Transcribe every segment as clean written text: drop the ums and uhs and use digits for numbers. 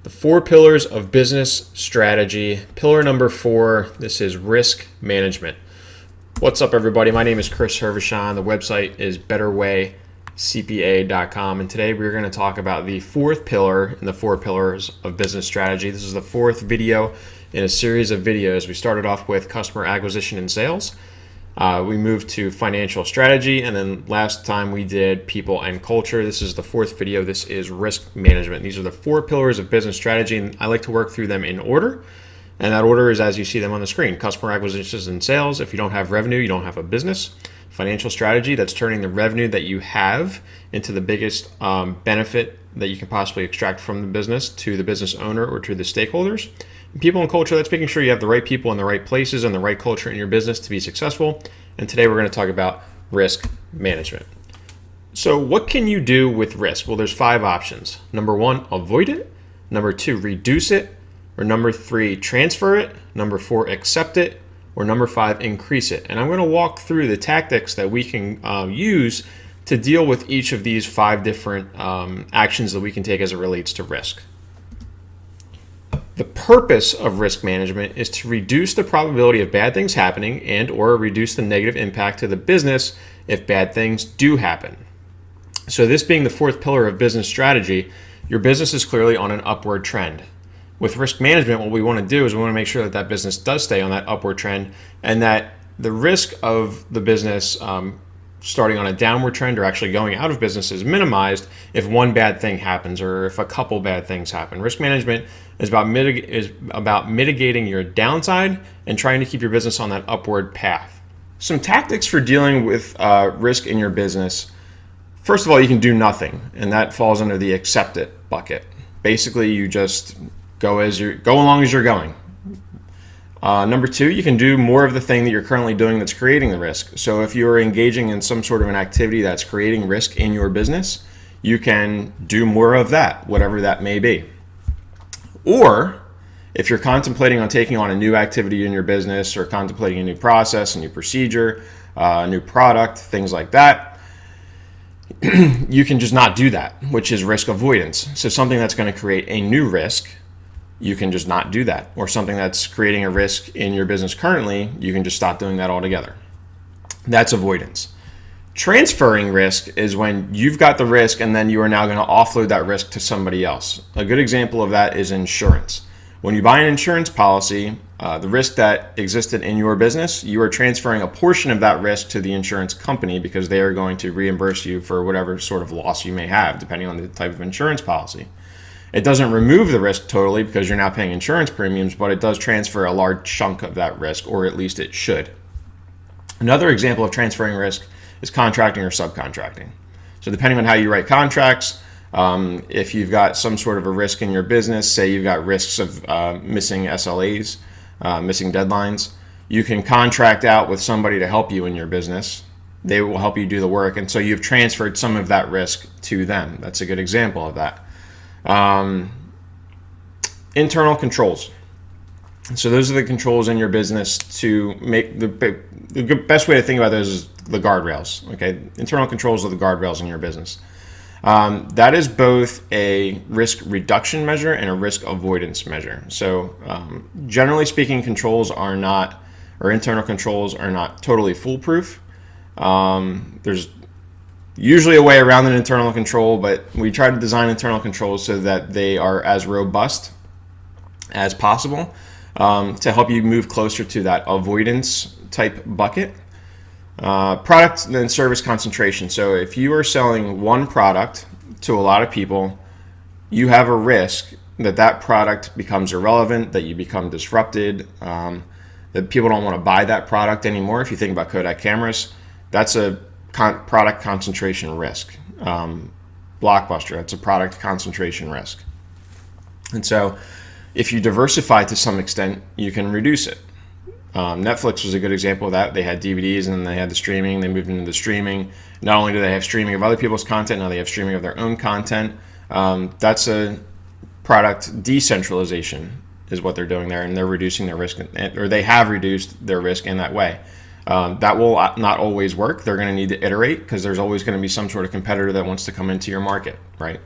The 4 pillars of business strategy. Pillar number 4, this is risk management. What's up, everybody? My name is Chris Hervochon. The website is betterwaycpa.com, and today we're going to talk about the 4th pillar in the 4 pillars of business strategy. This is the 4th video in a series of videos. We started off with customer acquisition and sales. We moved to financial strategy, and then last time we did people and culture. This is the 4th video. This is risk management. These are the 4 pillars of business strategy, and I like to work through them in order. And that order is as you see them on the screen. Customer acquisitions and sales. If you don't have revenue, you don't have a business. Financial strategy, that's turning the revenue that you have into the biggest benefit that you can possibly extract from the business to the business owner or to the stakeholders. People and culture, that's making sure you have the right people in the right places and the right culture in your business to be successful. And today we're going to talk about risk management. So what can you do with risk? Well, there's 5 options. Number 1, avoid it. Number 2, reduce it. Or number 3, transfer it. Number 4, accept it. Or number 5, increase it. And I'm going to walk through the tactics that we can use to deal with each of these 5 different actions that we can take as it relates to risk. The purpose of risk management is to reduce the probability of bad things happening and or reduce the negative impact to the business if bad things do happen. So this being the 4th pillar of business strategy, your business is clearly on an upward trend. With risk management, what we want to do is we want to make sure that that business does stay on that upward trend and that the risk of the business starting on a downward trend or actually going out of business is minimized if one bad thing happens or if a couple bad things happen. Risk management is about mitigating your downside and trying to keep your business on that upward path. Some tactics for dealing with risk in your business. First of all, you can do nothing, and that falls under the accept it bucket. Basically, you just go along as you're going. Number 2, you can do more of the thing that you're currently doing that's creating the risk. So if you're engaging in some sort of an activity that's creating risk in your business, you can do more of that, whatever that may be. Or if you're contemplating on taking on a new activity in your business or contemplating a new process, a new procedure, a new product, things like that, you can just not do that, which is risk avoidance. So something that's going to create a new risk, you can just not do that. Or something that's creating a risk in your business currently, you can just stop doing that altogether. That's avoidance. Transferring risk is when you've got the risk and then you are now going to offload that risk to somebody else. A good example of that is insurance. When you buy an insurance policy, the risk that existed in your business, you are transferring a portion of that risk to the insurance company because they are going to reimburse you for whatever sort of loss you may have, depending on the type of insurance policy. It doesn't remove the risk totally because you're now paying insurance premiums, but it does transfer a large chunk of that risk, or at least it should. Another example of transferring risk is contracting or subcontracting. So depending on how you write contracts, if you've got some sort of a risk in your business, say you've got risks of missing SLAs, missing deadlines, you can contract out with somebody to help you in your business. They will help you do the work, and so you've transferred some of that risk to them. That's a good example of that. Internal controls. So those are the controls in your business to make the best way to think about those is the guardrails. Okay, internal controls are the guardrails in your business. That is both a risk reduction measure and a risk avoidance measure. So generally speaking, internal controls are not totally foolproof. There's usually a way around an internal control, but we try to design internal controls so that they are as robust as possible to help you move closer to that avoidance type bucket. Product and service concentration. So if you are selling one product to a lot of people, you have a risk that that product becomes irrelevant, that you become disrupted, that people don't want to buy that product anymore. If you think about Kodak cameras, that's a product concentration risk. Blockbuster, that's a product concentration risk. And so if you diversify to some extent, you can reduce it. Netflix was a good example of that. They had DVDs and then they had the streaming. They moved into the streaming. Not only do they have streaming of other people's content, now they have streaming of their own content. That's a product decentralization is what they're doing there, and they're reducing their risk, or they have reduced their risk in that way. That will not always work. They're going to need to iterate because there's always going to be some sort of competitor that wants to come into your market, right?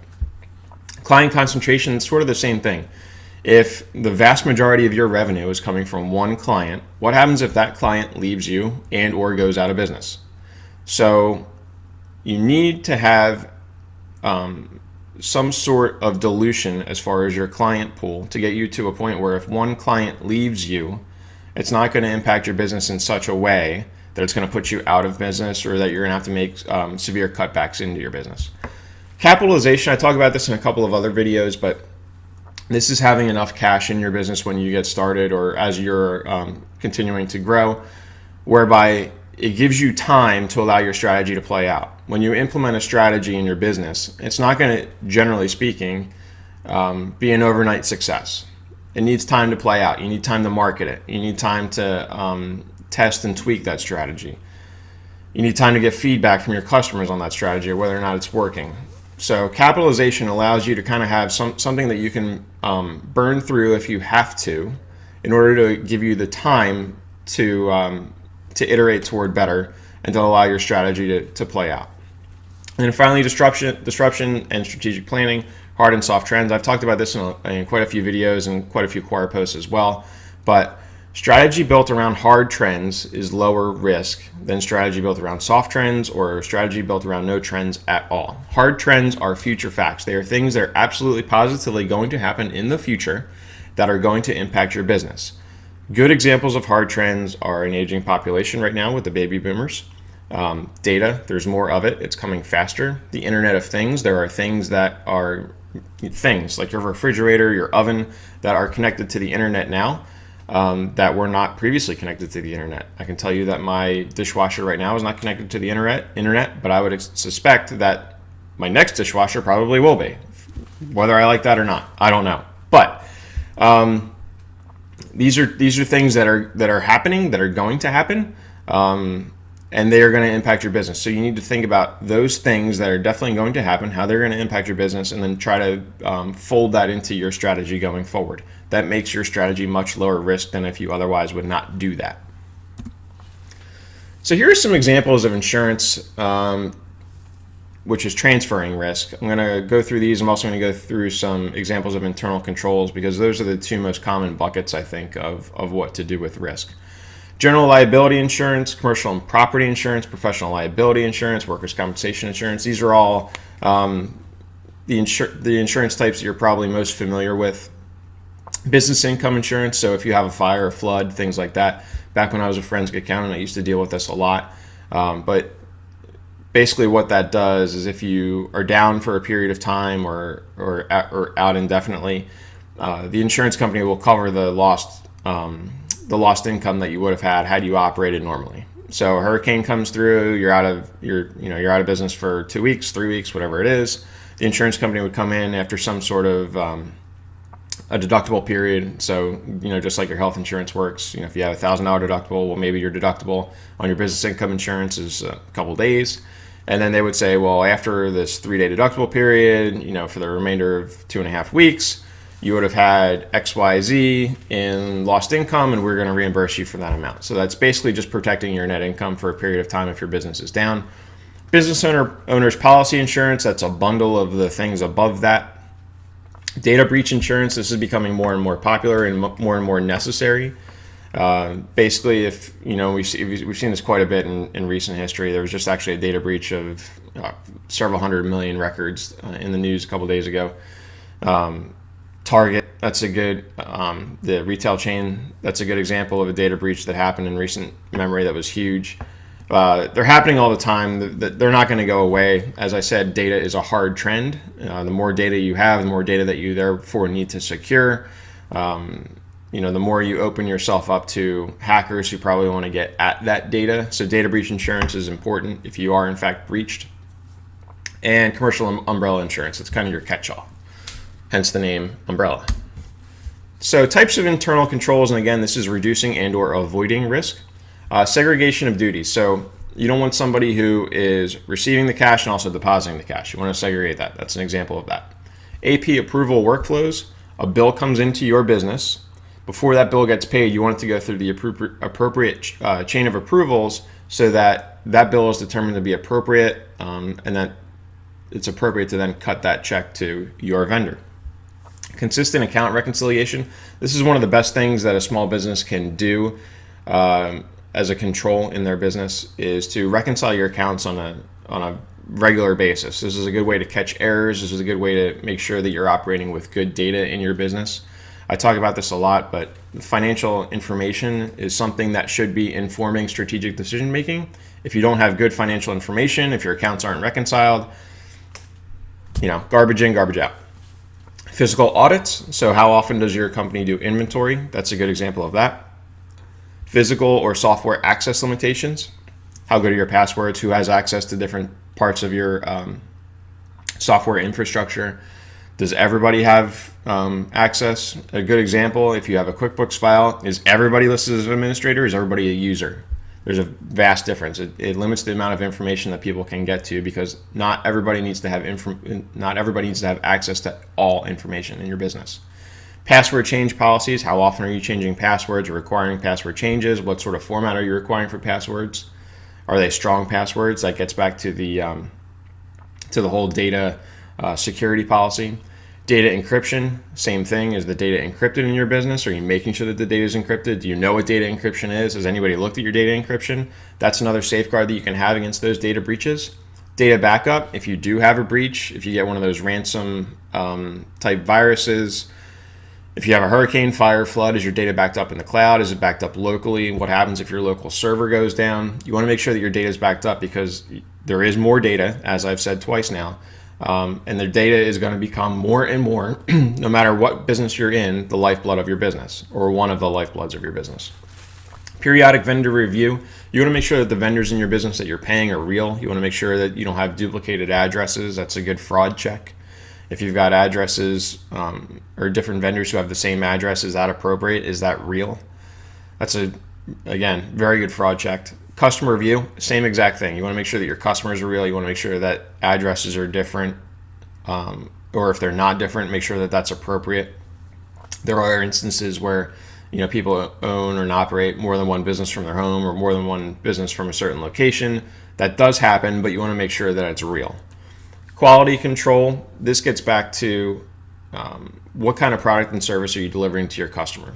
Client concentration is sort of the same thing. If the vast majority of your revenue is coming from one client, what happens if that client leaves you and or goes out of business? So you need to have some sort of dilution as far as your client pool to get you to a point where if one client leaves you, it's not going to impact your business in such a way that it's going to put you out of business or that you're going to have to make severe cutbacks into your business. Capitalization, I talk about this in a couple of other videos, but this is having enough cash in your business when you get started or as you're continuing to grow, whereby it gives you time to allow your strategy to play out. When you implement a strategy in your business, it's not going to, generally speaking, be an overnight success. It needs time to play out. You need time to market it. You need time to test and tweak that strategy. You need time to get feedback from your customers on that strategy or whether or not it's working. So capitalization allows you to kind of have something that you can burn through if you have to, in order to give you the time to iterate toward better and to allow your strategy to play out. And then finally, disruption and strategic planning, hard and soft trends. I've talked about this in quite a few videos and quite a few Quora posts as well. But strategy built around hard trends is lower risk than strategy built around soft trends or strategy built around no trends at all. Hard trends are future facts. They are things that are absolutely positively going to happen in the future that are going to impact your business. Good examples of hard trends are an aging population right now with the baby boomers. Data, there's more of it. It's coming faster. The Internet of Things, there are things that are things like your refrigerator, your oven that are connected to the Internet now. That were not previously connected to the Internet. I can tell you that my dishwasher right now is not connected to the Internet, but I would suspect that my next dishwasher probably will be. Whether I like that or not, I don't know. But these are things that are happening, that are going to happen, and they are going to impact your business. So you need to think about those things that are definitely going to happen, how they're going to impact your business, and then try to fold that into your strategy going forward. That makes your strategy much lower risk than if you otherwise would not do that. So here are some examples of insurance, which is transferring risk. I'm going to go through these. I'm also going to go through some examples of internal controls because those are the two most common buckets, I think, of what to do with risk. General liability insurance, commercial and property insurance, professional liability insurance, workers' compensation insurance. These are all the insurance types that you're probably most familiar with. Business income insurance, so if you have a fire, a flood, things like that. Back when I was a forensic accountant, I used to deal with this a lot. But basically what that does is if you are down for a period of time or out indefinitely, the insurance company will cover the lost income that you would have had you operated normally. So a hurricane comes through, you're out of business for 2 weeks, 3 weeks, whatever it is. The insurance company would come in after some sort of a deductible period. So, just like your health insurance works, if you have $1,000 deductible, well, maybe your deductible on your business income insurance is a couple days. And then they would say, well, after this 3-day deductible period, for the remainder of 2.5 weeks, you would have had XYZ in lost income, and we're going to reimburse you for that amount. So that's basically just protecting your net income for a period of time if your business is down. Business owner's policy insurance, that's a bundle of the things above that. Data breach insurance, this is becoming more and more popular and more necessary. Basically, if we've seen this quite a bit in recent history. There was just actually a data breach of several hundred million records in the news a couple days ago. Target, that's a good, the retail chain, that's a good example of a data breach that happened in recent memory that was huge. They're happening all the time. They're not going to go away. As I said, data is a hard trend. The more data you have, the more data that you therefore need to secure. The more you open yourself up to hackers who probably want to get at that data. So data breach insurance is important if you are in fact breached. And commercial umbrella insurance, it's kind of your catch-all. Hence the name umbrella. So types of internal controls, and again, this is reducing and or avoiding risk. Segregation of duties. So you don't want somebody who is receiving the cash and also depositing the cash. You want to segregate that. That's an example of that. AP approval workflows. A bill comes into your business. Before that bill gets paid, you want it to go through the appropriate chain of approvals so that bill is determined to be appropriate and that it's appropriate to then cut that check to your vendor. Consistent account reconciliation. This is one of the best things that a small business can do as a control in their business, is to reconcile your accounts on a regular basis. This is a good way to catch errors. This is a good way to make sure that you're operating with good data in your business. I talk about this a lot, but financial information is something that should be informing strategic decision making. If you don't have good financial information, if your accounts aren't reconciled, garbage in, garbage out. Physical audits. So how often does your company do inventory? That's a good example of that. Physical or software access limitations. How good are your passwords? Who has access to different parts of your software infrastructure? Does everybody have access? A good example, if you have a QuickBooks file, is everybody listed as an administrator? Is everybody a user? There's a vast difference. It limits the amount of information that people can get to, because not everybody needs to have access to all information in your business. Password change policies. How often are you changing passwords or requiring password changes? What sort of format are you requiring for passwords? Are they strong passwords? That gets back to the whole data security policy. Data encryption, same thing. Is the data encrypted in your business? Are you making sure that the data is encrypted? Do you know what data encryption is? Has anybody looked at your data encryption? That's another safeguard that you can have against those data breaches. Data backup, if you do have a breach, if you get one of those ransom type viruses, if you have a hurricane, fire, flood, is your data backed up in the cloud? Is it backed up locally? What happens if your local server goes down? You want to make sure that your data is backed up, because there is more data, as I've said twice now. And the data is going to become more and more, no matter what business you're in, the lifeblood of your business, or one of the lifebloods of your business. Periodic vendor review. You want to make sure that the vendors in your business that you're paying are real. You want to make sure that you don't have duplicated addresses. That's a good fraud check. If you've got addresses or different vendors who have the same address, is that appropriate? Is that real? That's again, very good fraud check. Customer review, same exact thing. You want to make sure that your customers are real. You want to make sure that addresses are different, or if they're not different, make sure that that's appropriate. There are instances where people own and operate more than one business from their home, or more than one business from a certain location. That does happen, but you want to make sure that it's real. Quality control. This gets back to what kind of product and service are you delivering to your customer.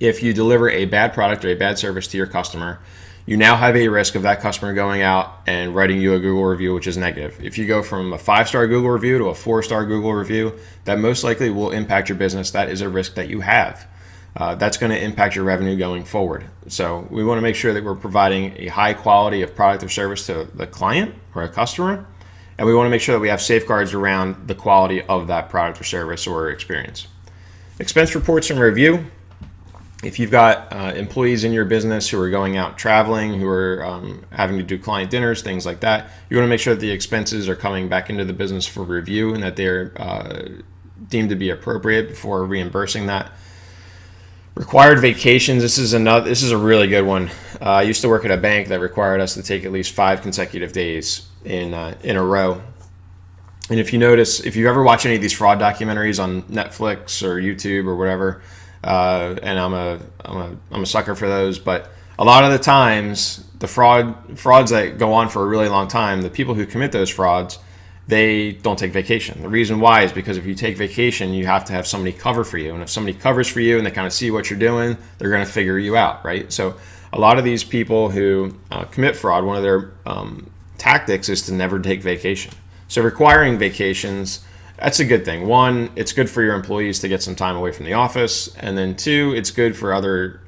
If you deliver a bad product or a bad service to your customer, you now have a risk of that customer going out and writing you a Google review, which is negative. If you go from a 5-star Google review to a 4-star Google review, that most likely will impact your business. That is a risk that you have. That's going to impact your revenue going forward. So we want to make sure that we're providing a high quality of product or service to the client or a customer. And we want to make sure that we have safeguards around the quality of that product or service or experience. Expense reports and review. If you've got employees in your business who are going out traveling, who are having to do client dinners, things like that, you want to make sure that the expenses are coming back into the business for review and that they're deemed to be appropriate before reimbursing that. Required vacations. This is a really good one. I used to work at a bank that required us to take at least 5 consecutive days in a row. And if you ever watch any of these fraud documentaries on Netflix or YouTube or whatever, and I'm a sucker for those, but a lot of the times the frauds that go on for a really long time, the people who commit those frauds, they don't take vacation. The reason why is because if you take vacation, you have to have somebody cover for you. And if somebody covers for you and they kind of see what you're doing, they're going to figure you out, right? So a lot of these people who commit fraud, one of their tactics is to never take vacation. So requiring vacations, that's a good thing. One, it's good for your employees to get some time away from the office. And then 2, it's good for other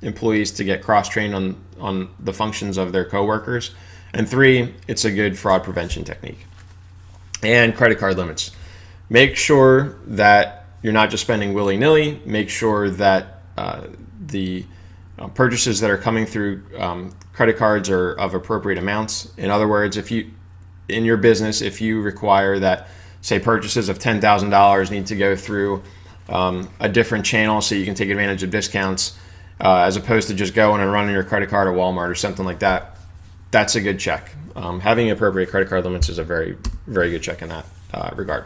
employees to get cross-trained on the functions of their coworkers. And 3, it's a good fraud prevention technique. And credit card limits. Make sure that you're not just spending willy-nilly. Make sure that the purchases that are coming through credit cards are of appropriate amounts. In other words, in your business, if you require that, say, purchases of $10,000 need to go through a different channel so you can take advantage of discounts, as opposed to just going and running your credit card at Walmart or something like that, that's a good check. Having appropriate credit card limits is a very, very good check in that regard.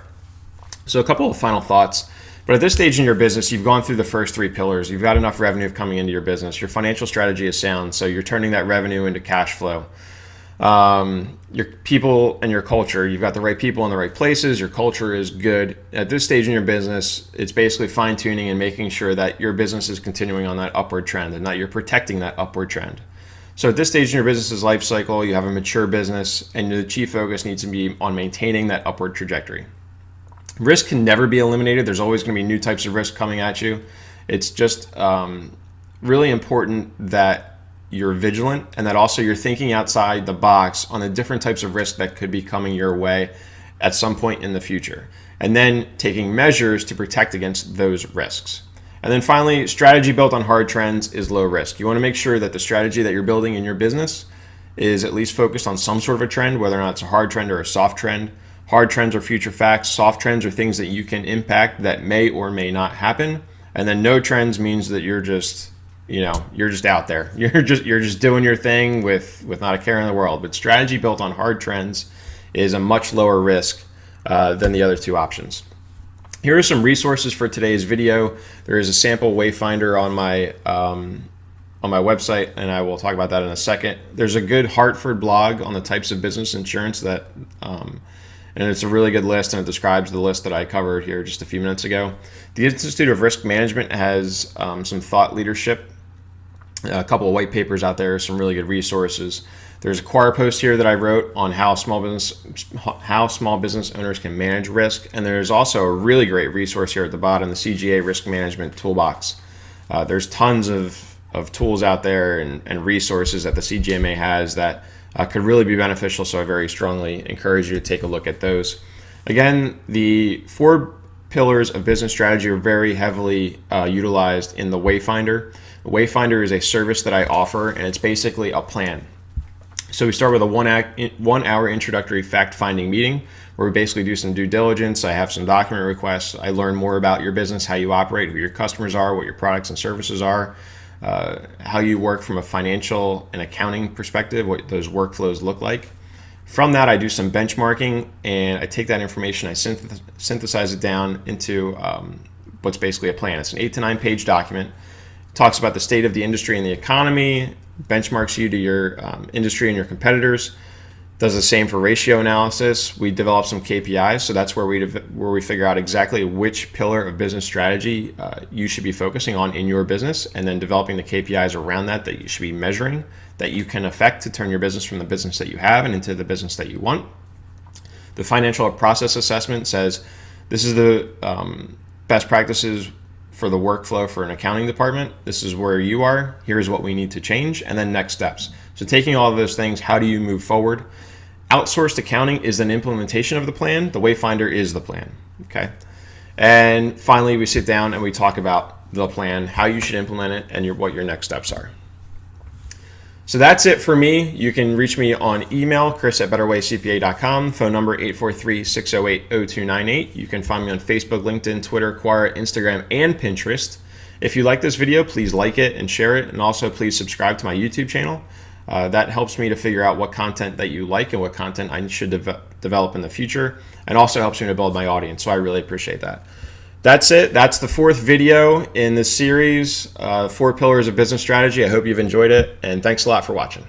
So a couple of final thoughts. But at this stage in your business, you've gone through the first 3 pillars. You've got enough revenue coming into your business. Your financial strategy is sound, so you're turning that revenue into cash flow. Your people and your culture, you've got the right people in the right places, your culture is good. At this stage in your business, it's basically fine-tuning and making sure that your business is continuing on that upward trend and that you're protecting that upward trend. So at this stage in your business's life cycle, you have a mature business and the chief focus needs to be on maintaining that upward trajectory. Risk can never be eliminated. There's always going to be new types of risk coming at you. It's just really important that you're vigilant and that also you're thinking outside the box on the different types of risk that could be coming your way at some point in the future, and then taking measures to protect against those risks. And then finally, strategy built on hard trends is low risk. You want to make sure that the strategy that you're building in your business is at least focused on some sort of a trend, whether or not it's a hard trend or a soft trend. Hard trends are future facts. Soft trends are things that you can impact that may or may not happen. And then no trends means that you're just out there. You're just doing your thing with not a care in the world. But strategy built on hard trends is a much lower risk than the other two options. Here are some resources for today's video. There is a sample Wayfinder on my website, and I will talk about that in a second. There's a good Hartford blog on the types of business insurance that, and it's a really good list, and it describes the list that I covered here just a few minutes ago. The Institute of Risk Management has some thought leadership, a couple of white papers out there, some really good resources. There's a Quora post here that I wrote on how small business owners can manage risk, and there's also a really great resource here at the bottom, the CGMA Risk Management Toolbox. There's tons of tools out there and resources that the CGMA has that could really be beneficial, so I very strongly encourage you to take a look at those. Again, the 4 pillars of business strategy are very heavily utilized in the Wayfinder. The Wayfinder is a service that I offer, and it's basically a plan. So we start with a 1 hour introductory fact-finding meeting where we basically do some due diligence. I have some document requests. I learn more about your business, how you operate, who your customers are, what your products and services are, how you work from a financial and accounting perspective, what those workflows look like. From that, I do some benchmarking, and I take that information, I synthesize it down into what's basically a plan. It's an 8 to 9 page document. It talks about the state of the industry and the economy, benchmarks you to your industry and your competitors, does the same for ratio analysis. We develop some KPIs, so that's where we figure out exactly which pillar of business strategy you should be focusing on in your business, and then developing the KPIs around that you should be measuring, that you can affect to turn your business from the business that you have and into the business that you want. The financial process assessment says this is the best practices for the workflow for an accounting department. This is where you are. Here's what we need to change, and then next steps. So taking all of those things, how do you move forward? Outsourced accounting is an implementation of the plan. The Wayfinder is the plan. Okay. And finally, we sit down and we talk about the plan, how you should implement it, and what your next steps are. So that's it for me. You can reach me on email, chris@betterwaycpa.com, phone number 843-608-0298. You can find me on Facebook, LinkedIn, Twitter, Quora, Instagram, and Pinterest. If you like this video, please like it and share it, and also please subscribe to my YouTube channel. That helps me to figure out what content that you like and what content I should develop in the future, and also helps me to build my audience, so I really appreciate that. That's it. That's the 4th video in this series, 4 pillars of business strategy. I hope you've enjoyed it, and thanks a lot for watching.